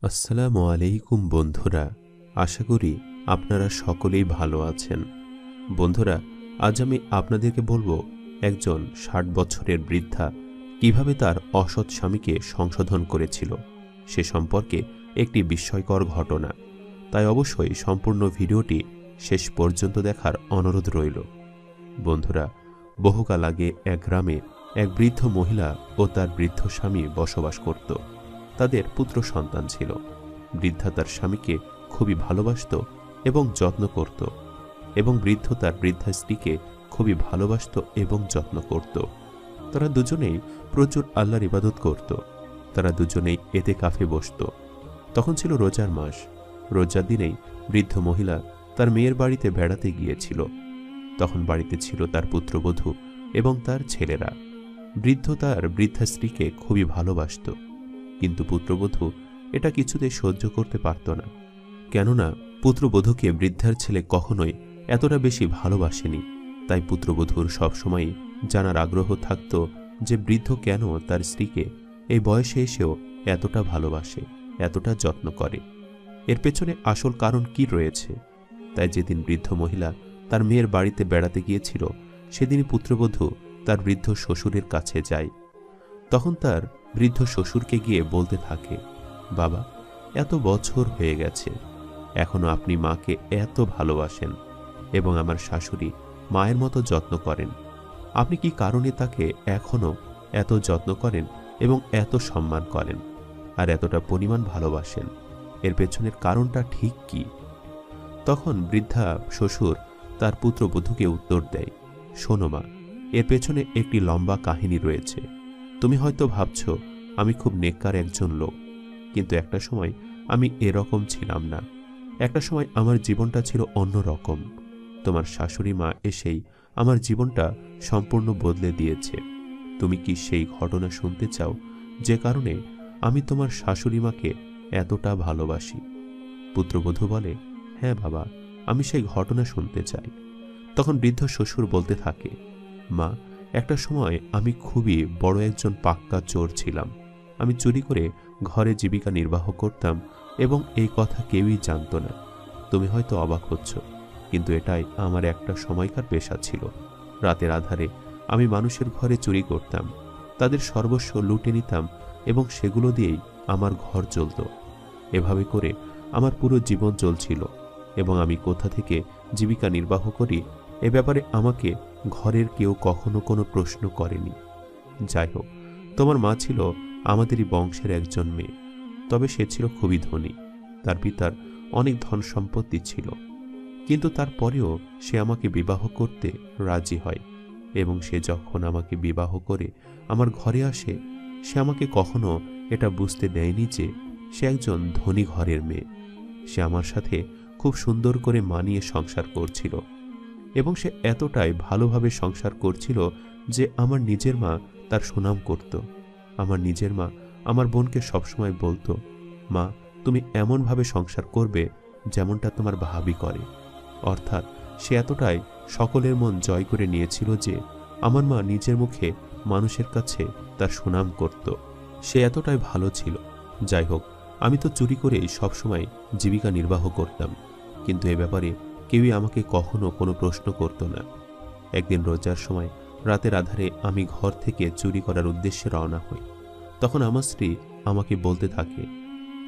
আসসালামু আলাইকুম বন্ধুরা, আশা করি আপনারা সকলেই ভালো আছেন। বন্ধুরা, আজ আমি আপনাদেরকে বলবো একজন ৬০ বছরের বৃদ্ধা কিভাবে তার অসৎ স্বামীকে সংশোধন করেছিল সে সম্পর্কে একটি বিস্ময়কর ঘটনা। তাই অবশ্যই সম্পূর্ণ ভিডিওটি শেষ পর্যন্ত দেখার অনুরোধ রইল। বন্ধুরা, বহুকাল আগে এক গ্রামে এক বৃদ্ধ মহিলা ও তার বৃদ্ধ স্বামী বসবাস করত। তাদের পুত্র সন্তান ছিল। বৃদ্ধা তার স্বামীকে খুবই ভালোবাসত এবং যত্ন করত, এবং বৃদ্ধ তার বৃদ্ধা স্ত্রীকে খুবই ভালোবাসত এবং যত্ন করত। তারা দুজনেই প্রচুর আল্লাহর ইবাদত করত। তারা দুজনেই এতে কাফে বসত। তখন ছিল রোজার মাস। রোজার দিনেই বৃদ্ধ মহিলা তার মেয়ের বাড়িতে বেড়াতে গিয়েছিল। তখন বাড়িতে ছিল তার পুত্রবধূ এবং তার ছেলেরা। বৃদ্ধ তার বৃদ্ধা স্ত্রীকে খুবই ভালোবাসত, কিন্তু পুত্রবধূ এটা কিছুতে সহ্য করতে পারত না। কেননা পুত্রবধূকে বৃদ্ধার ছেলে কখনোই এতটা বেশি ভালোবাসেনি। তাই পুত্রবধূর সবসময় জানার আগ্রহ থাকত যে বৃদ্ধ কেন তার স্ত্রীকে এই বয়সে এসেও এতটা ভালোবাসে, এতটা যত্ন করে। এর পেছনে আসল কারণ কি রয়েছে। তাই যেদিন বৃদ্ধ মহিলা তার মেয়ের বাড়িতে বেড়াতে গিয়েছিল, সেদিনই পুত্রবধূ তার বৃদ্ধ শ্বশুরের কাছে যায়। তখন তার বৃদ্ধ শ্বশুরকে গিয়ে বলতে থাকে, বাবা, এত বছর হয়ে গেছে, এখনো আপনি মাকে এত ভালোবাসেন এবং আমার শাশুড়ি মায়ের মতো যত্ন করেন। আপনি কি কারণে তাকে এখনো এত যত্ন করেন এবং এত সম্মান করেন আর এতটা পরিমাণ ভালোবাসেন? এর পেছনের কারণটা ঠিক কি? তখন বৃদ্ধা শ্বশুর তার পুত্রবধূকে উত্তর দেয়, শোনো মা, এর পেছনে একটি লম্বা কাহিনী রয়েছে। তুমি হয়তো ভাবছ আমি খুব নেককার একজন লোক, কিন্তু একটা সময় আমি এরকম ছিলাম না। একটা সময় আমার জীবনটা ছিল অন্য রকম। তোমার শাশুড়ি মা এসেই আমার জীবনটা সম্পূর্ণ বদলে দিয়েছে। তুমি কি সেই ঘটনা শুনতে চাও যে কারণে আমি তোমার শাশুড়ি মাকে এতটা ভালোবাসি? পুত্রবধূ বলে, হ্যাঁ বাবা, আমি সেই ঘটনা শুনতে চাই। তখন বৃদ্ধ শ্বশুর বলতে থাকে, মা, একটা সময় আমি খুবই বড় একজন পাক্কা চোর ছিলাম। আমি চুরি করে ঘরে জীবিকা নির্বাহ করতাম এবং এই কথা কেউই জানত না। তুমি হয়তো অবাক হচ্ছ, কিন্তু এটাই আমার একটা সময়কার পেশা ছিল। রাতের আধারে আমি মানুষের ঘরে চুরি করতাম, তাদের সর্বস্ব লুটে নিতাম এবং সেগুলো দিয়েই আমার ঘর চলত। এভাবে করে আমার পুরো জীবন চলছিল এবং আমি কোথা থেকে জীবিকা নির্বাহ করি এ ব্যাপারে আমাকে ঘরের কেউ কখনো কোনো প্রশ্ন করেনি। যাই হোক, তোমার মা ছিল আমাদেরই বংশের একজন মেয়ে, তবে সে ছিল খুবই ধনী। তার পিতার অনেক ধন সম্পত্তি ছিল, কিন্তু তারপরেও সে আমাকে বিবাহ করতে রাজি হয় এবং সে যখন আমাকে বিবাহ করে আমার ঘরে আসে, সে আমাকে কখনো এটা বুঝতে দেয়নি যে সে একজন ধনী ঘরের মেয়ে। সে আমার সাথে খুব সুন্দর করে মানিয়ে সংসার করছিল এবং সে এতটাই ভালোভাবে সংসার করছিল যে আমার নিজের মা তার সুনাম করত। আমার নিজের মা আমার বোনকে সবসময় বলতো, মা, তুমি এমনভাবে সংসার করবে যেমনটা তোমার ভাবি করে। অর্থাৎ সে এতটাই সকলের মন জয় করে নিয়েছিল যে আমার মা নিজের মুখে মানুষের কাছে তার সুনাম করত। সে এতটাই ভালো ছিল। যাই হোক, আমি তো চুরি করেই সবসময় জীবিকা নির্বাহ করতাম, কিন্তু এ ব্যাপারে কেউই আমাকে কখনো কোনো প্রশ্ন করত না। একদিন রোজার সময় রাতের আধারে আমি ঘর থেকে চুরি করার উদ্দেশ্যে রওনা হই। তখন আমার স্ত্রী আমাকে বলতে থাকে,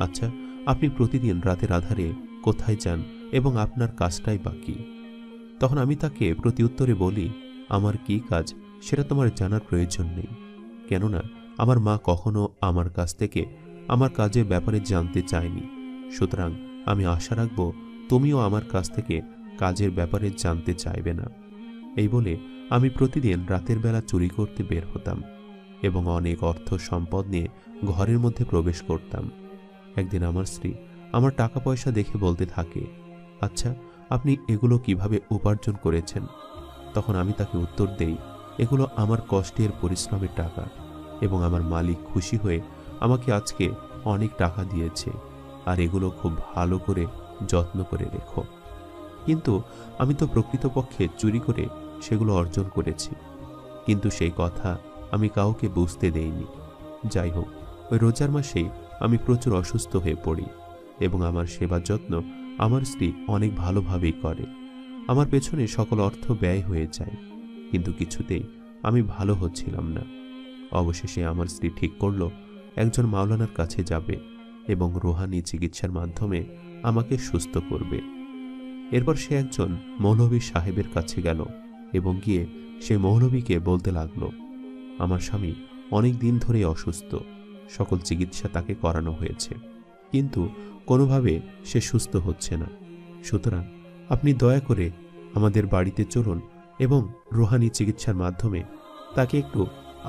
আচ্ছা, আপনি প্রতিদিন রাতের আধারে কোথায় যান এবং আপনার কাজটাই বা কি? তখন আমি তাকে প্রতি উত্তরে বলি, আমার কি কাজ সেটা তোমার জানার প্রয়োজন নেই, কেননা আমার মা কখনো আমার কাছ থেকে আমার কাজের ব্যাপারে জানতে চায়নি। সুতরাং আমি আশা রাখবো তুমিও আমার কাছ থেকে কাজের ব্যাপারে জানতে চাইবে না। এই বলে আমি প্রতিদিন রাতের বেলা চুরি করতে বের হতাম এবং অনেক অর্থ সম্পদ নিয়ে ঘরের মধ্যে প্রবেশ করতাম। একদিন আমার স্ত্রী আমার টাকা পয়সা দেখে বলতে থাকে, আচ্ছা, আপনি এগুলো কিভাবে উপার্জন করেছেন? তখন আমি তাকে উত্তর দেই, এগুলো আমার কষ্টের পরিশ্রমের টাকা এবং আমার মালিক খুশি হয়ে আমাকে আজকে অনেক টাকা দিয়েছে, আর এগুলো খুব ভালো করে যত্ন করে রেখো। কিন্তু আমি তো প্রকৃতপক্ষে চুরি করে সেগুলো অর্জন করেছি, কিন্তু সেই কথা আমি কাউকে বুঝতে দেইনি। যাই হোক, ওই রোজার মাসেই আমি প্রচুর অসুস্থ হয়ে পড়ি এবং আমার সেবা যত্ন আমার স্ত্রী অনেক ভালোভাবেই করে। আমার পেছনে সকল অর্থ ব্যয় হয়ে যায়, কিন্তু কিছুতেই আমি ভালো হচ্ছিলাম না। অবশেষে আমার স্ত্রী ঠিক করল একজন মাওলানার কাছে যাবে এবং রুহানি চিকিৎসার মাধ্যমে আমাকে সুস্থ করবে। এরপর সে একজন মৌলভী সাহেবের কাছে গেল এবং গিয়ে সে মৌলভীকে বলতে লাগলো, আমার স্বামী অনেক দিন ধরে অসুস্থ, সকল চিকিৎসা তাকে করানো হয়েছে, কিন্তু কোনোভাবে সে সুস্থ হচ্ছে না। সুতরাং আপনি দয়া করে আমাদের বাড়িতে চলুন এবং রুহানি চিকিৎসার মাধ্যমে তাকে একটু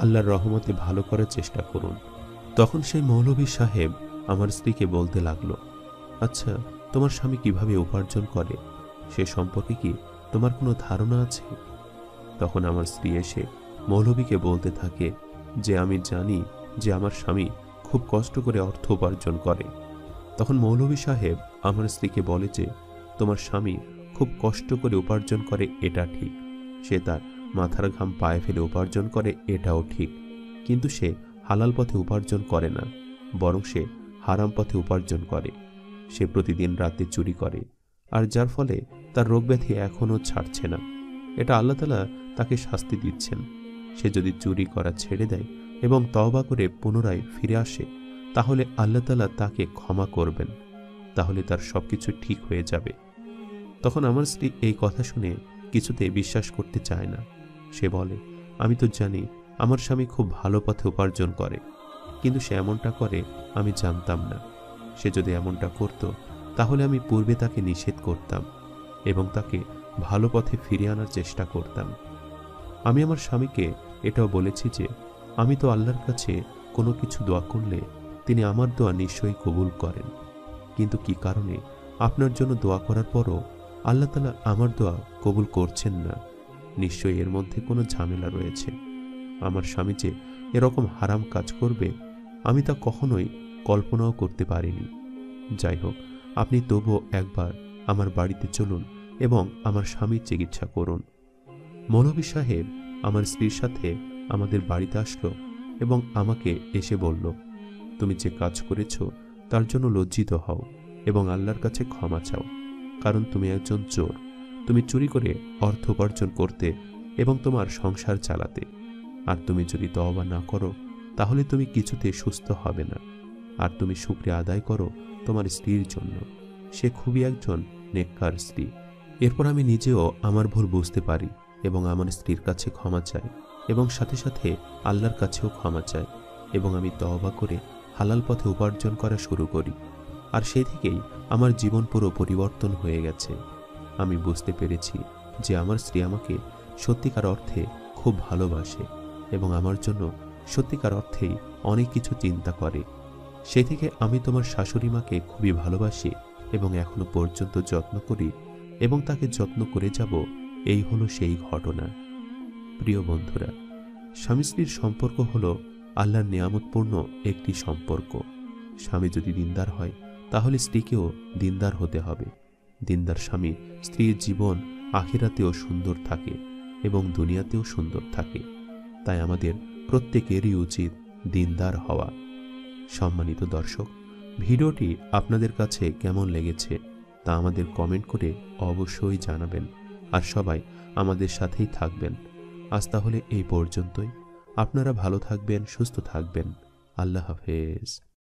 আল্লাহর রহমতে ভালো করার চেষ্টা করুন। তখন সেই মৌলভী সাহেব আমার স্ত্রীকে বলতে লাগলো, আচ্ছা, তোমার স্বামী কিভাবে উপার্জন করে সে সম্পর্কে কি তোমার কোনো ধারণা আছে? তখন আমার স্ত্রী এসে মৌলভীকে বলতে থাকে যে আমি জানি যে আমার স্বামী খুব কষ্ট করে অর্থ উপার্জন করে। তখন মৌলভী সাহেব আমার স্ত্রীকে বলে যে তোমার স্বামী খুব কষ্ট করে উপার্জন করে এটা ঠিক, সে তার মাথার ঘাম পায়ে ফেলে উপার্জন করে এটাও ঠিক, কিন্তু সে হালাল পথে উপার্জন করে না, বরং সে হারাম পথে উপার্জন করে। সে প্রতিদিন রাতে চুরি করে, আর যার ফলে তার রোগ ব্যাধি এখনও ছাড়ছে না। এটা আল্লাহ তাআলা তাকে শাস্তি দিচ্ছেন। সে যদি চুরি করা ছেড়ে দেয় এবং তওবা করে পুনরায় ফিরে আসে, তাহলে আল্লাহ তাআলা তাকে ক্ষমা করবেন, তাহলে তার সবকিছু ঠিক হয়ে যাবে। তখন আমার স্ত্রী এই কথা শুনে কিছুতে বিশ্বাস করতে চায় না। সে বলে, আমি তো জানি আমার স্বামী খুব ভালো পথে উপার্জন করে, কিন্তু সে এমনটা করে আমি জানতাম না। সে যদি এমনটা করত তাহলে আমি পূর্বে তাকে নিষেধ করতাম এবং তাকে ভালো পথে ফিরিয়ে আনার চেষ্টা করতাম। আমি আমার স্বামীকে এটাও বলেছি যে আমি তো আল্লাহর কাছে কোনো কিছু দোয়া করলে তিনি আমার দোয়া নিশ্চয়ই কবুল করেন, কিন্তু কি কারণে আপনার জন্য দোয়া করার পরও আল্লাহ তাআলা আমার দোয়া কবুল করছেন না? নিশ্চয়ই এর মধ্যে কোনো ঝামেলা রয়েছে। আমার স্বামী যে এরকম হারাম কাজ করবে আমি তা কখনোই কল্পনাও করতে পারিনি। যাই হোক, আপনি তবুও একবার আমার বাড়িতে চলুন এবং আমার স্বামীর চিকিৎসা করুন। মৌলভী সাহেব আমার স্ত্রীর সাথে আমাদের বাড়িতে আসলো এবং আমাকে এসে বলল, তুমি যে কাজ করেছ তার জন্য লজ্জিত হও এবং আল্লাহর কাছে ক্ষমা চাও, কারণ তুমি একজন চোর। তুমি চুরি করে অর্থ উপার্জন করতে এবং তোমার সংসার চালাতে, আর তুমি যদি তওবা না করো তাহলে তুমি কিছুতে সুস্থ হবে না। আর তুমি শুকরিয়া আদায় করো তোমার স্ত্রীর জন্য, সে খুবই একজন নেককার স্ত্রী। এরপর আমি নিজেও আমার ভুল বুঝতে পারি এবং আমার স্ত্রীর কাছে ক্ষমা চাই এবং সাথে সাথে আল্লাহর কাছেও ক্ষমা চাই এবং আমি তওবা করে হালাল পথে উপার্জন করা শুরু করি। আর সেই থেকেই আমার জীবন পুরো পরিবর্তন হয়ে গেছে। আমি বুঝতে পেরেছি যে আমার স্ত্রী আমাকে সত্যিকার অর্থে খুব ভালোবাসে এবং আমার জন্য সত্যিকার অর্থেই অনেক কিছু চিন্তা করে। সেই থেকে আমি তোমার শাশুড়ি মাকে খুবই ভালোবাসি এবং এখনো পর্যন্ত যত্ন করি এবং তাকে যত্ন করে যাব। এই হলো সেই ঘটনা। প্রিয় বন্ধুরা, স্বামী স্ত্রীর সম্পর্ক হলো আল্লাহর নিয়ামতপূর্ণ একটি সম্পর্ক। স্বামী যদি দিনদার হয় তাহলে স্ত্রীকেও দিনদার হতে হবে। দিনদার স্বামী স্ত্রীর জীবন আখিরাতেও সুন্দর থাকে এবং দুনিয়াতেও সুন্দর থাকে। তাই আমাদের প্রত্যেকেরই উচিত দিনদার হওয়া। সম্মানিত দর্শক, ভিডিওটি আপনাদের কাছে কেমন লেগেছে তা আমাদের কমেন্ট করে অবশ্যই জানাবেন, আর সবাই আমাদের সাথেই থাকবেন। আজ তাহলে এই পর্যন্তই। আপনারা ভালো থাকবেন, সুস্থ থাকবেন। আল্লাহ হাফেজ।